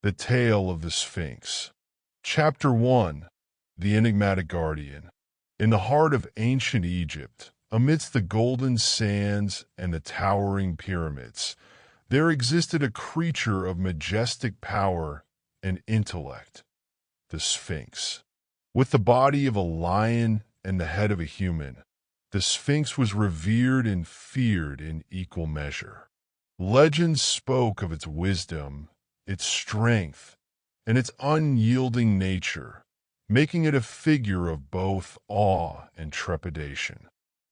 The Tale of the Sphinx. Chapter 1. The Enigmatic Guardian. In the heart of ancient Egypt, amidst the golden sands and the towering pyramids, there existed a creature of majestic power and intellect, the Sphinx. With the body of a lion and the head of a human, the Sphinx was revered and feared in equal measure. Legends spoke of its wisdom, its strength, and its unyielding nature, making it a figure of both awe and trepidation.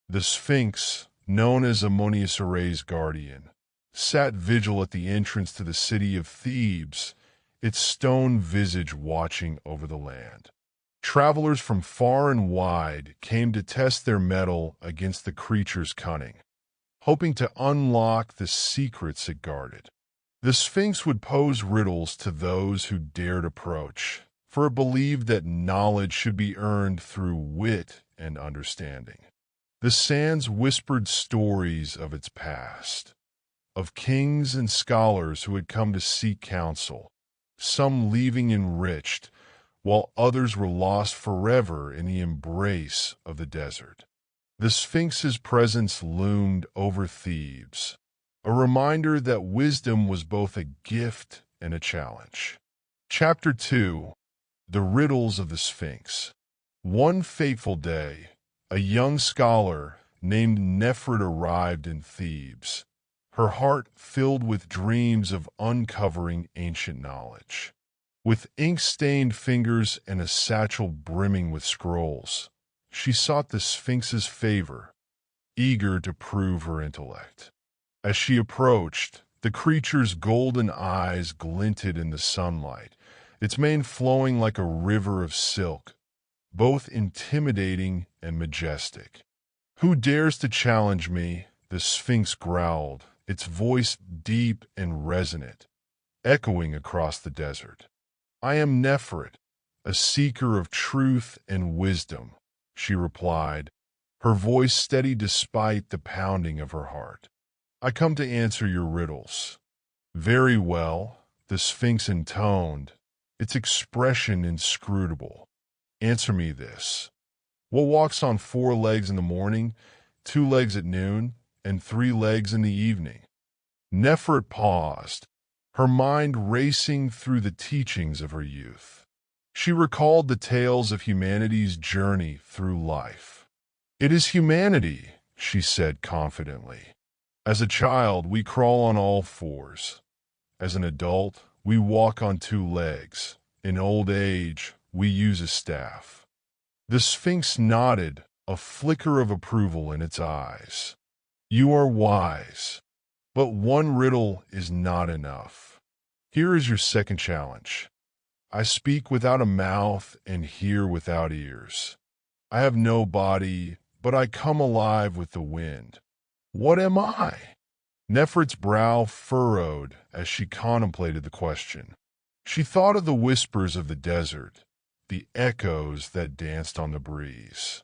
The Sphinx, known as Amunias guardian, sat vigil at the entrance to the city of Thebes, its stone visage watching over the land. Travelers from far and wide came to test their mettle against the creature's cunning, hoping to unlock the secrets it guarded. The Sphinx would pose riddles to those who dared approach, for it believed that knowledge should be earned through wit and understanding. The sands whispered stories of its past, of kings and scholars who had come to seek counsel, some leaving enriched, while others were lost forever in the embrace of the desert. The Sphinx's presence loomed over Thebes, a reminder that wisdom was both a gift and a challenge. Chapter 2. The Riddles of the Sphinx. One fateful day, a young scholar named Neferet arrived in Thebes, her heart filled with dreams of uncovering ancient knowledge. With ink-stained fingers and a satchel brimming with scrolls, she sought the Sphinx's favor, eager to prove her intellect. As she approached, the creature's golden eyes glinted in the sunlight, its mane flowing like a river of silk, both intimidating and majestic. "Who dares to challenge me?" the Sphinx growled, its voice deep and resonant, echoing across the desert. "I am Neferet, a seeker of truth and wisdom," she replied, her voice steady despite the pounding of her heart. "I come to answer your riddles." "Very well," the Sphinx intoned, its expression inscrutable. "Answer me this. What walks on 4 legs in the morning, 2 legs at noon, and 3 legs in the evening?" Neferet paused, her mind racing through the teachings of her youth. She recalled the tales of humanity's journey through life. "It is humanity," she said confidently. "As a child, we crawl on all 4s. As an adult, we walk on 2 legs. In old age, we use a staff." The Sphinx nodded, a flicker of approval in its eyes. "You are wise, but one riddle is not enough. Here is your second challenge. I speak without a mouth and hear without ears. I have no body, but I come alive with the wind. What am I?" Neferet's brow furrowed as she contemplated the question. She thought of the whispers of the desert, the echoes that danced on the breeze.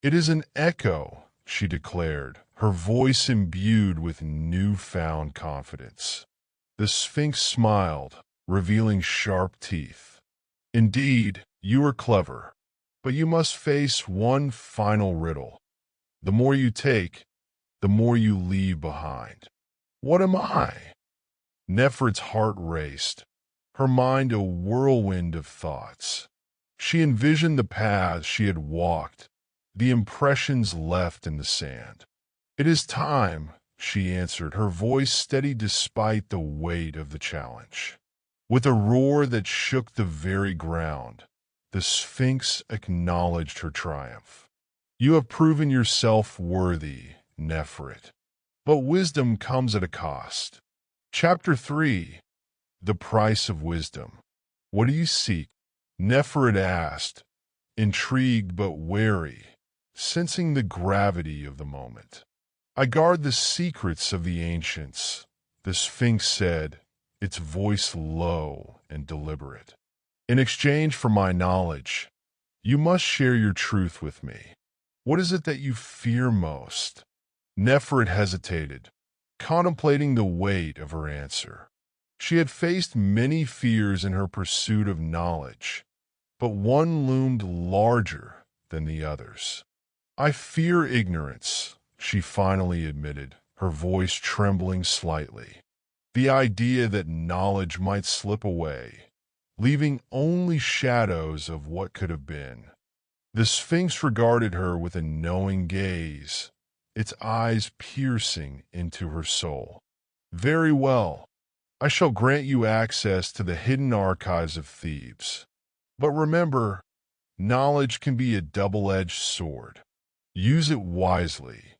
"It is an echo," she declared, her voice imbued with newfound confidence. The Sphinx smiled, revealing sharp teeth. "Indeed, you are clever, but you must face one final riddle. The more you take, the more you leave behind." "What am I?" Neferet's heart raced, her mind a whirlwind of thoughts. She envisioned the paths she had walked, the impressions left in the sand. "It is time," she answered, her voice steady despite the weight of the challenge. With a roar that shook the very ground, the Sphinx acknowledged her triumph. "You have proven yourself worthy, Neferet. But wisdom comes at a cost." Chapter 3. The Price of Wisdom. "What do you seek?" Neferet asked, intrigued but wary, sensing the gravity of the moment. "I guard the secrets of the ancients," the Sphinx said, its voice low and deliberate. "In exchange for my knowledge, you must share your truth with me. What is it that you fear most?" Neferet hesitated, contemplating the weight of her answer. She had faced many fears in her pursuit of knowledge, but one loomed larger than the others. "I fear ignorance," she finally admitted, her voice trembling slightly. The idea that knowledge might slip away, leaving only shadows of what could have been. The Sphinx regarded her with a knowing gaze, its eyes piercing into her soul. "Very well. I shall grant you access to the hidden archives of Thebes. But remember, knowledge can be a double-edged sword. Use it wisely."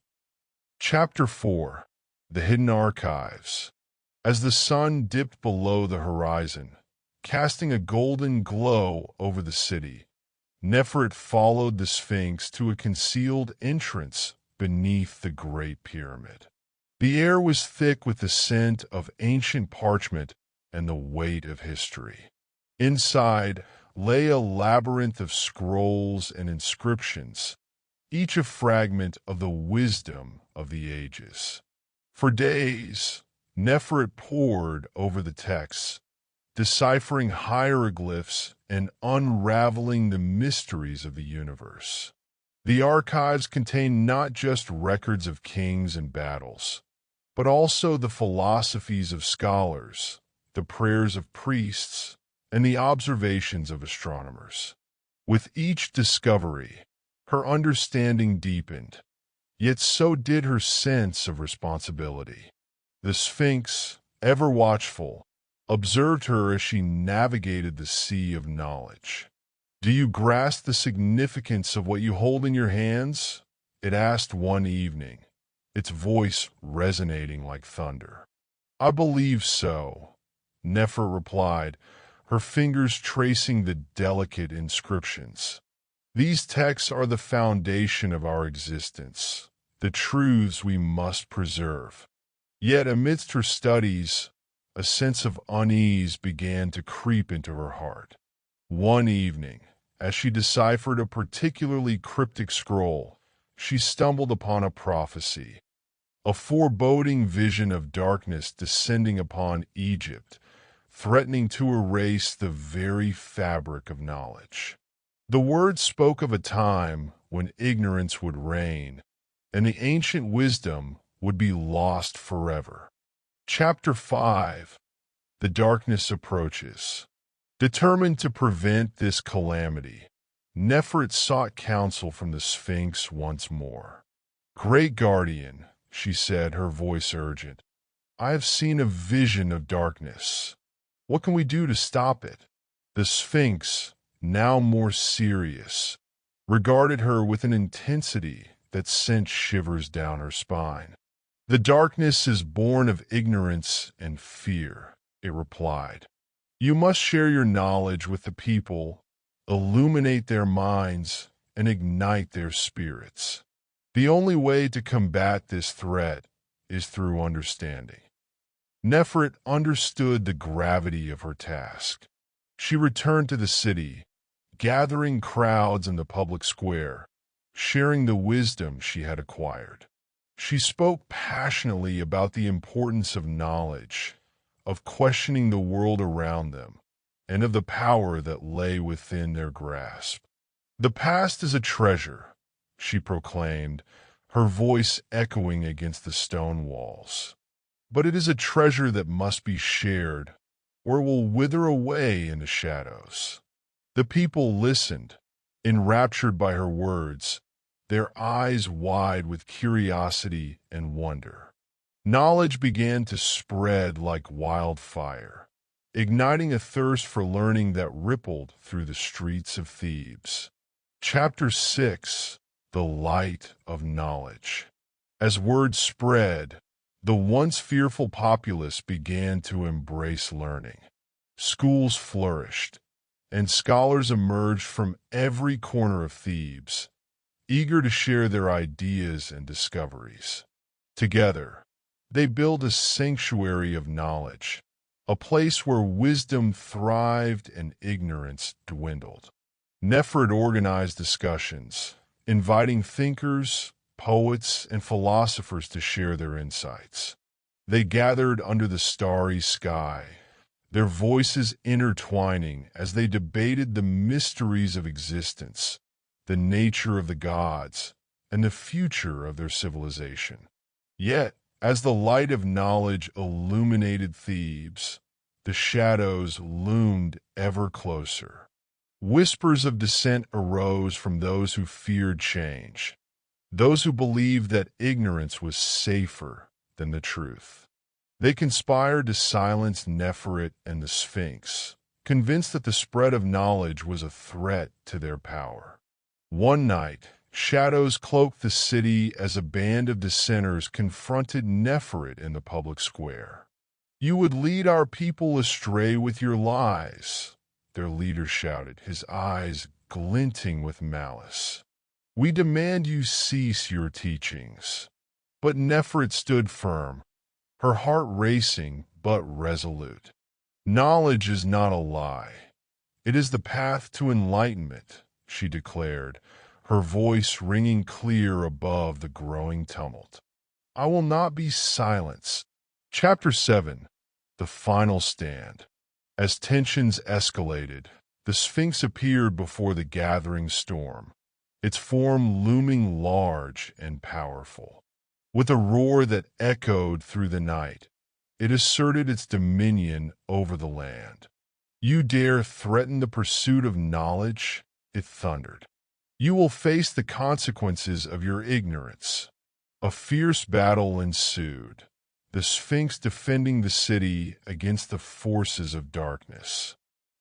Chapter 4. The Hidden Archives. As the sun dipped below the horizon, casting a golden glow over the city, Neferet followed the Sphinx to a concealed entrance beneath the Great Pyramid. The air was thick with the scent of ancient parchment and the weight of history. Inside lay a labyrinth of scrolls and inscriptions, each a fragment of the wisdom of the ages. For days, Neferet pored over the texts, deciphering hieroglyphs and unraveling the mysteries of the universe. The archives contain not just records of kings and battles, but also the philosophies of scholars, the prayers of priests, and the observations of astronomers. With each discovery, her understanding deepened, yet so did her sense of responsibility. The Sphinx, ever watchful, observed her as she navigated the sea of knowledge. "Do you grasp the significance of what you hold in your hands?" it asked one evening, its voice resonating like thunder. "I believe so," Neferet replied, her fingers tracing the delicate inscriptions. "These texts are the foundation of our existence, the truths we must preserve." Yet amidst her studies, a sense of unease began to creep into her heart. One evening, as she deciphered a particularly cryptic scroll, she stumbled upon a prophecy, a foreboding vision of darkness descending upon Egypt, threatening to erase the very fabric of knowledge. The words spoke of a time when ignorance would reign, and the ancient wisdom would be lost forever. Chapter 5. The Darkness Approaches. Determined to prevent this calamity, Neferet sought counsel from the Sphinx once more. "Great Guardian," she said, her voice urgent, "I have seen a vision of darkness. What can we do to stop it?" The Sphinx, now more serious, regarded her with an intensity that sent shivers down her spine. "The darkness is born of ignorance and fear," it replied. "You must share your knowledge with the people, illuminate their minds, and ignite their spirits. The only way to combat this threat is through understanding." Neferet understood the gravity of her task. She returned to the city, gathering crowds in the public square, sharing the wisdom she had acquired. She spoke passionately about the importance of knowledge, of questioning the world around them, and of the power that lay within their grasp. "The past is a treasure," she proclaimed, her voice echoing against the stone walls. "But it is a treasure that must be shared, or it will wither away in the shadows." The people listened, enraptured by her words, their eyes wide with curiosity and wonder. Knowledge began to spread like wildfire, igniting a thirst for learning that rippled through the streets of Thebes. Chapter 6. The Light of Knowledge. As word spread, the once fearful populace began to embrace learning. Schools flourished, and scholars emerged from every corner of Thebes, eager to share their ideas and discoveries. Together, they built a sanctuary of knowledge, a place where wisdom thrived and ignorance dwindled. Neferet organized discussions, inviting thinkers, poets, and philosophers to share their insights. They gathered under the starry sky, their voices intertwining as they debated the mysteries of existence, the nature of the gods, and the future of their civilization. Yet, as the light of knowledge illuminated Thebes, the shadows loomed ever closer. Whispers of dissent arose from those who feared change, those who believed that ignorance was safer than the truth. They conspired to silence Neferet and the Sphinx, convinced that the spread of knowledge was a threat to their power. One night, shadows cloaked the city as a band of dissenters confronted Neferet in the public square. "You would lead our people astray with your lies," their leader shouted, his eyes glinting with malice. "We demand you cease your teachings." But Neferet stood firm, her heart racing but resolute. "Knowledge is not a lie. It is the path to enlightenment," she declared, her voice ringing clear above the growing tumult. "I will not be silenced." Chapter 7. The Final Stand. As tensions escalated, the Sphinx appeared before the gathering storm, its form looming large and powerful. With a roar that echoed through the night, it asserted its dominion over the land. "You dare threaten the pursuit of knowledge?" it thundered. "You will face the consequences of your ignorance." A fierce battle ensued, the Sphinx defending the city against the forces of darkness.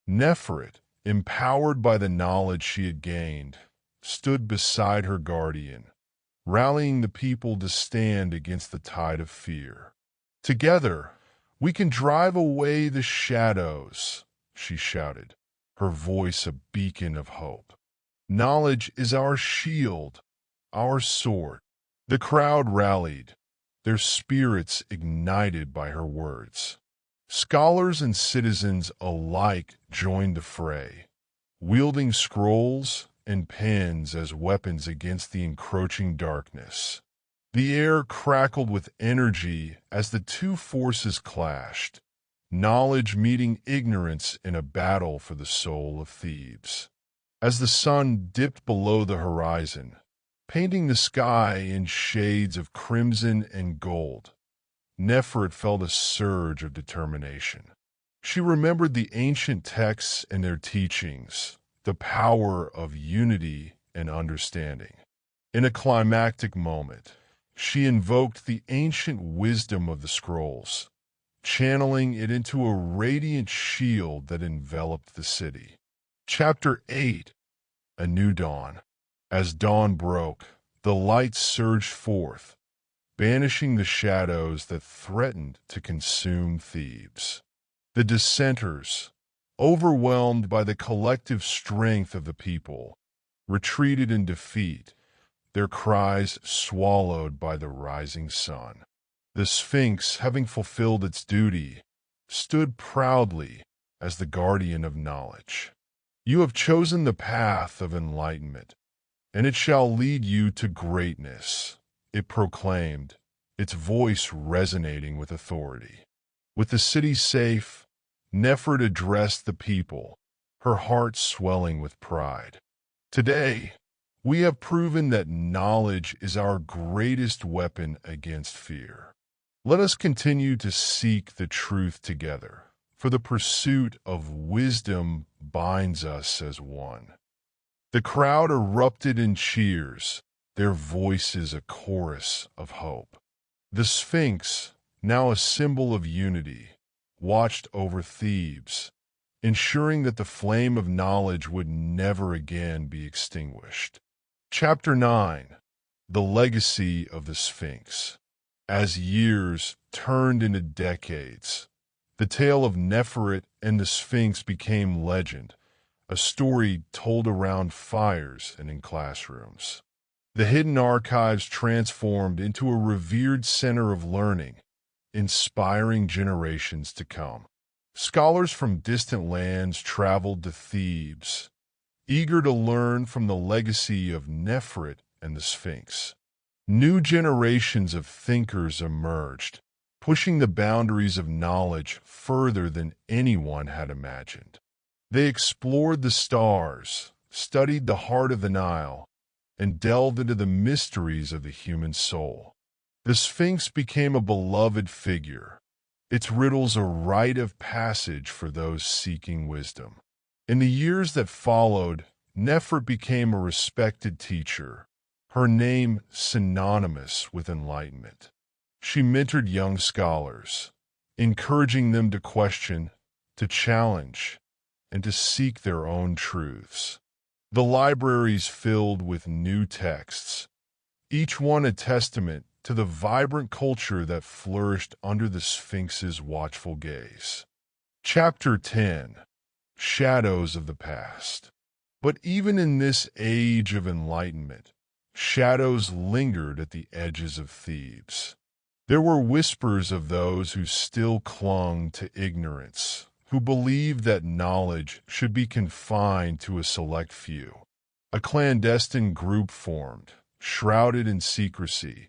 Neferet, empowered by the knowledge she had gained, stood beside her guardian, rallying the people to stand against the tide of fear. "Together, we can drive away the shadows," she shouted, her voice a beacon of hope. "Knowledge is our shield, our sword." The crowd rallied, their spirits ignited by her words. Scholars and citizens alike joined the fray, wielding scrolls and pens as weapons against the encroaching darkness. The air crackled with energy as the two forces clashed, knowledge meeting ignorance in a battle for the soul of Thebes. As the sun dipped below the horizon, painting the sky in shades of crimson and gold, Neferet felt a surge of determination. She remembered the ancient texts and their teachings, the power of unity and understanding. In a climactic moment, she invoked the ancient wisdom of the scrolls, channeling it into a radiant shield that enveloped the city. Chapter 8. A New Dawn. As dawn broke, the light surged forth, banishing the shadows that threatened to consume Thebes. The dissenters, overwhelmed by the collective strength of the people, retreated in defeat, their cries swallowed by the rising sun. The Sphinx, having fulfilled its duty, stood proudly as the guardian of knowledge. "You have chosen the path of enlightenment, and it shall lead you to greatness," it proclaimed, its voice resonating with authority. With the city safe, Neferet addressed the people, her heart swelling with pride. "Today, we have proven that knowledge is our greatest weapon against fear. Let us continue to seek the truth together, for the pursuit of wisdom binds us as one." The crowd erupted in cheers, their voices a chorus of hope. The Sphinx, now a symbol of unity, watched over Thebes, ensuring that the flame of knowledge would never again be extinguished. Chapter 9. The Legacy of the Sphinx. As years turned into decades, the tale of Neferet and the Sphinx became legend, a story told around fires and in classrooms. The hidden archives transformed into a revered center of learning, inspiring generations to come. Scholars from distant lands traveled to Thebes, eager to learn from the legacy of Neferet and the Sphinx. New generations of thinkers emerged, pushing the boundaries of knowledge further than anyone had imagined. They explored the stars, studied the heart of the Nile, and delved into the mysteries of the human soul. The Sphinx became a beloved figure, its riddles a rite of passage for those seeking wisdom. In the years that followed, Neferet became a respected teacher, her name synonymous with enlightenment. She mentored young scholars, encouraging them to question, to challenge, and to seek their own truths. The libraries filled with new texts, each one a testament to the vibrant culture that flourished under the Sphinx's watchful gaze. Chapter 10: Shadows of the Past. But even in this age of enlightenment, shadows lingered at the edges of Thebes. There were whispers of those who still clung to ignorance, who believed that knowledge should be confined to a select few. A clandestine group formed, shrouded in secrecy,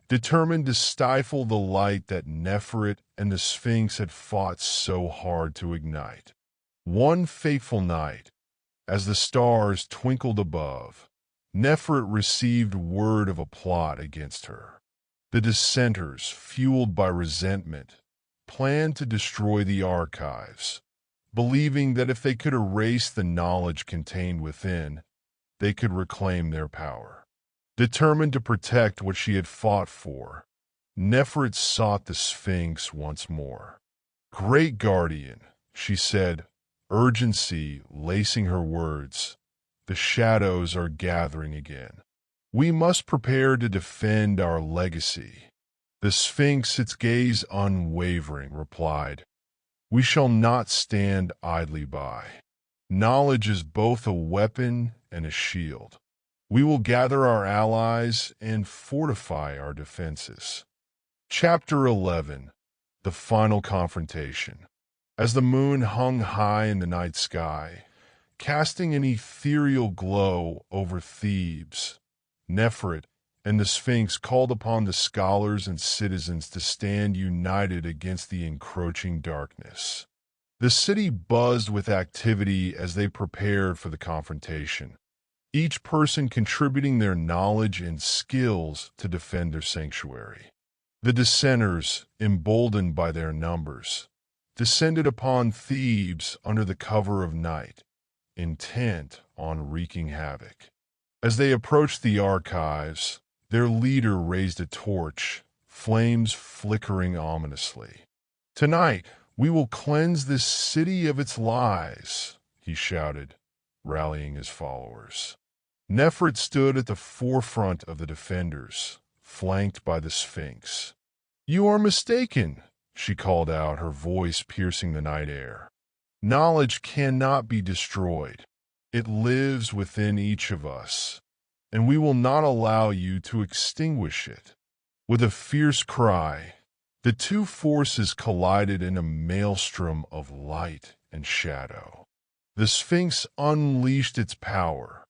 determined to stifle the light that Neferet and the Sphinx had fought so hard to ignite. One fateful night, as the stars twinkled above, Neferet received word of a plot against her. The dissenters, fueled by resentment, planned to destroy the archives, believing that if they could erase the knowledge contained within, they could reclaim their power. Determined to protect what she had fought for, Neferet sought the Sphinx once more. "Great Guardian," she said, urgency lacing her words, "the shadows are gathering again. We must prepare to defend our legacy." The Sphinx, its gaze unwavering, replied, "We shall not stand idly by. Knowledge is both a weapon and a shield. We will gather our allies and fortify our defenses." Chapter 11: The Final Confrontation. As the moon hung high in the night sky, casting an ethereal glow over Thebes, Neferet and the Sphinx called upon the scholars and citizens to stand united against the encroaching darkness. The city buzzed with activity as they prepared for the confrontation, each person contributing their knowledge and skills to defend their sanctuary. The dissenters, emboldened by their numbers, descended upon Thebes under the cover of night, intent on wreaking havoc. As they approached the archives, their leader raised a torch, flames flickering ominously. "Tonight, we will cleanse this city of its lies," he shouted, rallying his followers. Neferet stood at the forefront of the defenders, flanked by the Sphinx. "You are mistaken," she called out, her voice piercing the night air. "Knowledge cannot be destroyed. It lives within each of us, and we will not allow you to extinguish it." With a fierce cry, the two forces collided in a maelstrom of light and shadow. The Sphinx unleashed its power,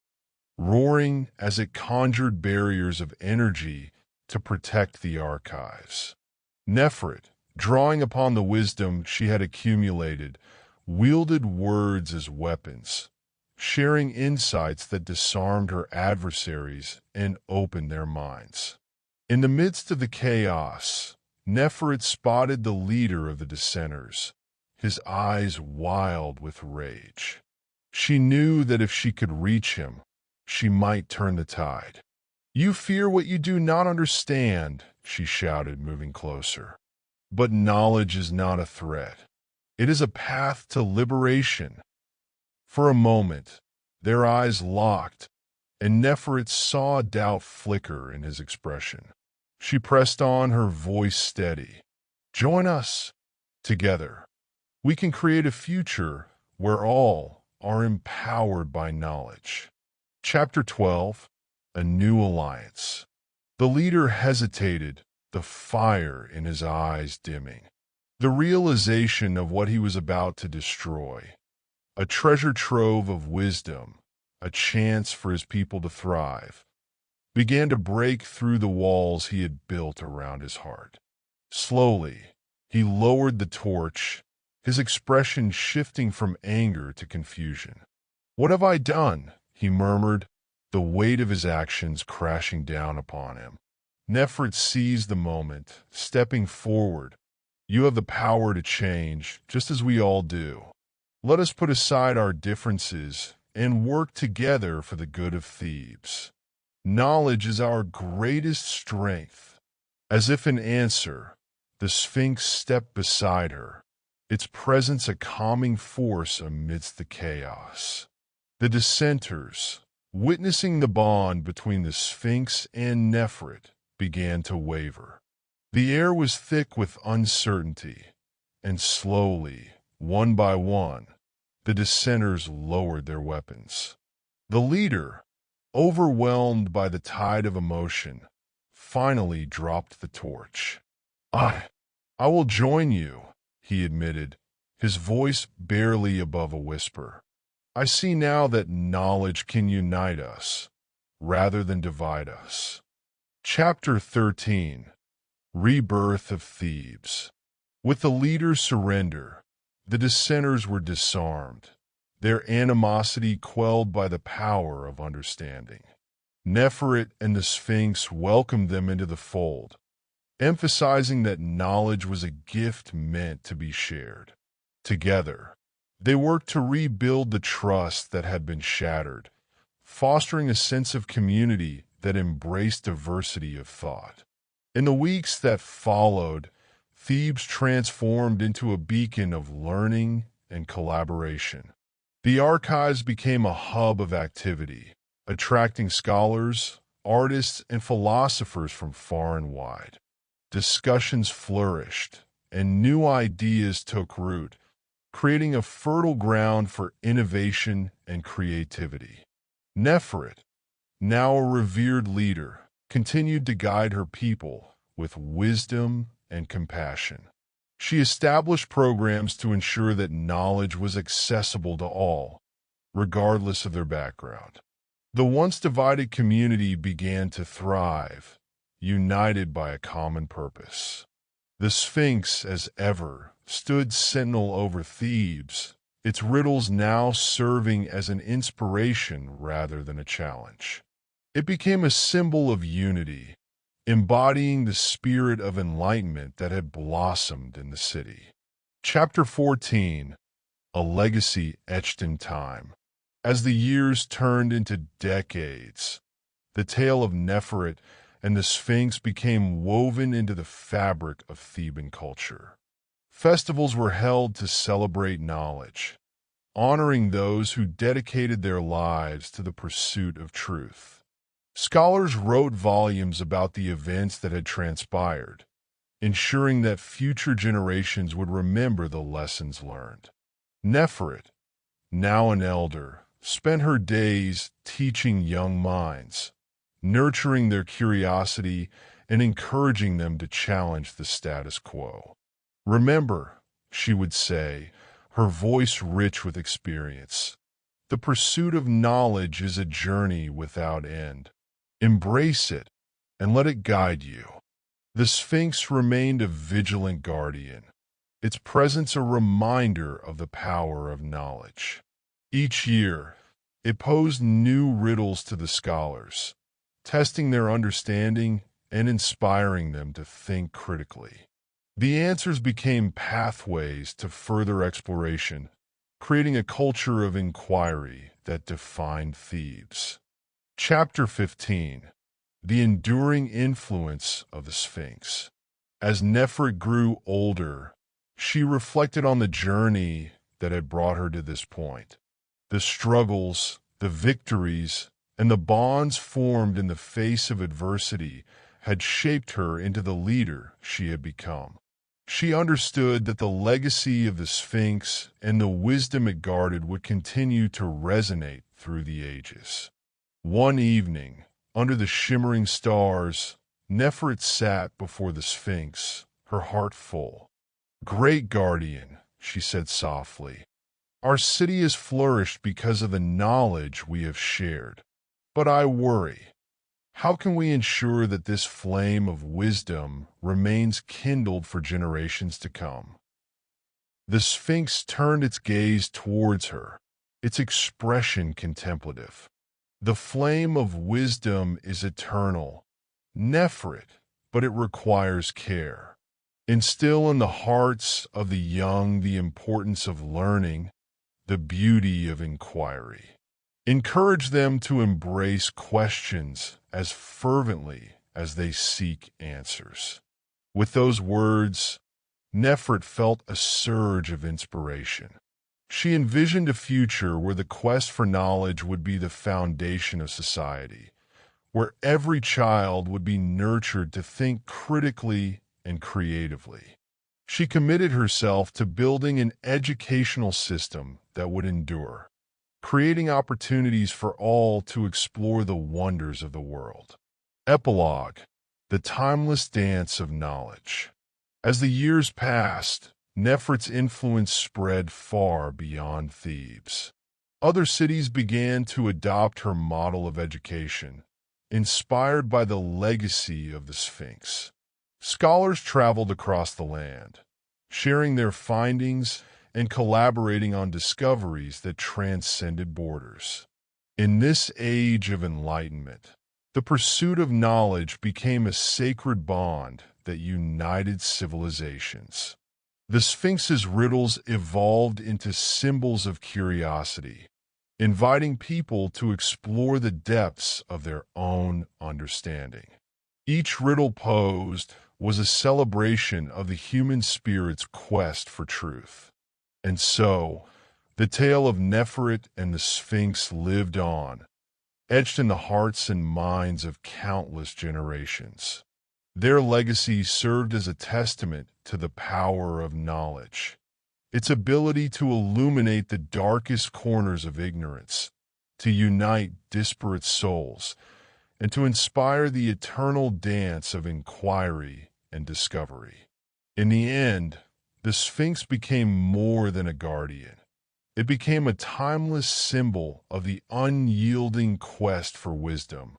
roaring as it conjured barriers of energy to protect the archives. Neferet, drawing upon the wisdom she had accumulated, wielded words as weapons, sharing insights that disarmed her adversaries and opened their minds. In the midst of the chaos, Neferet spotted the leader of the dissenters, his eyes wild with rage. She knew that if she could reach him, she might turn the tide. "You fear what you do not understand," she shouted, moving closer. "But knowledge is not a threat. It is a path to liberation." For a moment, their eyes locked, and Neferet saw doubt flicker in his expression. She pressed on, her voice steady. "Join us. Together, we can create a future where all are empowered by knowledge." Chapter 12: A New Alliance. The leader hesitated, the fire in his eyes dimming. The realization of what he was about to destroy, a treasure trove of wisdom, a chance for his people to thrive, began to break through the walls he had built around his heart. Slowly, he lowered the torch, his expression shifting from anger to confusion. "What have I done?" he murmured, the weight of his actions crashing down upon him. Neferet seized the moment, stepping forward. "You have the power to change, just as we all do. Let us put aside our differences and work together for the good of Thebes. Knowledge is our greatest strength." As if in answer, the Sphinx stepped beside her, its presence a calming force amidst the chaos. The dissenters, witnessing the bond between the Sphinx and Neferet, began to waver. The air was thick with uncertainty, and slowly, one by one, the dissenters lowered their weapons. The leader, overwhelmed by the tide of emotion, finally dropped the torch. I will join you," he admitted, his voice barely above a whisper. "I see now that knowledge can unite us, rather than divide us." Chapter 13. Rebirth of Thebes. With the leader's surrender, the dissenters were disarmed, their animosity quelled by the power of understanding. Neferet and the Sphinx welcomed them into the fold, emphasizing that knowledge was a gift meant to be shared. Together, they worked to rebuild the trust that had been shattered, fostering a sense of community that embraced diversity of thought. In the weeks that followed, Thebes transformed into a beacon of learning and collaboration. The archives became a hub of activity, attracting scholars, artists, and philosophers from far and wide. Discussions flourished, and new ideas took root, creating a fertile ground for innovation and creativity. Neferet, now a revered leader, continued to guide her people with wisdom and compassion. She established programs to ensure that knowledge was accessible to all, regardless of their background. The once divided community began to thrive, united by a common purpose. The Sphinx, as ever, stood sentinel over Thebes, its riddles now serving as an inspiration rather than a challenge. It became a symbol of unity, embodying the spirit of enlightenment that had blossomed in the city. Chapter 14. A legacy etched in time. As the years turned into decades, the tale of Neferet and the Sphinx became woven into the fabric of Theban culture. Festivals were held to celebrate knowledge, honoring those who dedicated their lives to the pursuit of truth. Scholars wrote volumes about the events that had transpired, ensuring that future generations would remember the lessons learned. Neferet, now an elder, spent her days teaching young minds, nurturing their curiosity and encouraging them to challenge the status quo. "Remember," she would say, her voice rich with experience, "the pursuit of knowledge is a journey without end. Embrace it and let it guide you." The Sphinx remained a vigilant guardian, its presence a reminder of the power of knowledge. Each year, it posed new riddles to the scholars, testing their understanding and inspiring them to think critically. The answers became pathways to further exploration, creating a culture of inquiry that defined Thebes. Chapter 15. The enduring influence of the Sphinx. As Neferet grew older, she reflected on the journey that had brought her to this point. The struggles, the victories, and the bonds formed in the face of adversity had shaped her into the leader she had become. She understood that the legacy of the Sphinx and the wisdom it guarded would continue to resonate through the ages. One evening, under the shimmering stars, Neferet sat before the Sphinx, her heart full. "Great guardian," she said softly, "our city has flourished because of the knowledge we have shared. But I worry. How can we ensure that this flame of wisdom remains kindled for generations to come? The Sphinx turned its gaze towards her, its expression contemplative. The flame of wisdom is eternal, Neferet, but it requires care. Instill in the hearts of the young the importance of learning, the beauty of inquiry. Encourage them to embrace questions as fervently as they seek answers. With those words, Neferet felt a surge of inspiration. She envisioned a future where the quest for knowledge would be the foundation of society, where every child would be nurtured to think critically and creatively. She committed herself to building an educational system that would endure, creating opportunities for all to explore the wonders of the world. Epilogue: the timeless dance of knowledge. As the years passed, Neferet's influence spread far beyond Thebes. Other cities began to adopt her model of education, inspired by the legacy of the Sphinx. Scholars traveled across the land, sharing their findings and collaborating on discoveries that transcended borders. In this age of enlightenment, the pursuit of knowledge became a sacred bond that united civilizations. The Sphinx's riddles evolved into symbols of curiosity, inviting people to explore the depths of their own understanding. Each riddle posed was a celebration of the human spirit's quest for truth. And so, the tale of Neferet and the Sphinx lived on, etched in the hearts and minds of countless generations. Their legacy served as a testament to the power of knowledge, its ability to illuminate the darkest corners of ignorance, to unite disparate souls, and to inspire the eternal dance of inquiry and discovery. In the end, the Sphinx became more than a guardian. It became a timeless symbol of the unyielding quest for wisdom,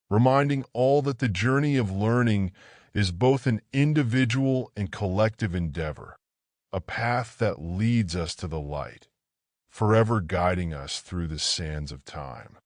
reminding all that the journey of learning is both an individual and collective endeavor, a path that leads us to the light, forever guiding us through the sands of time.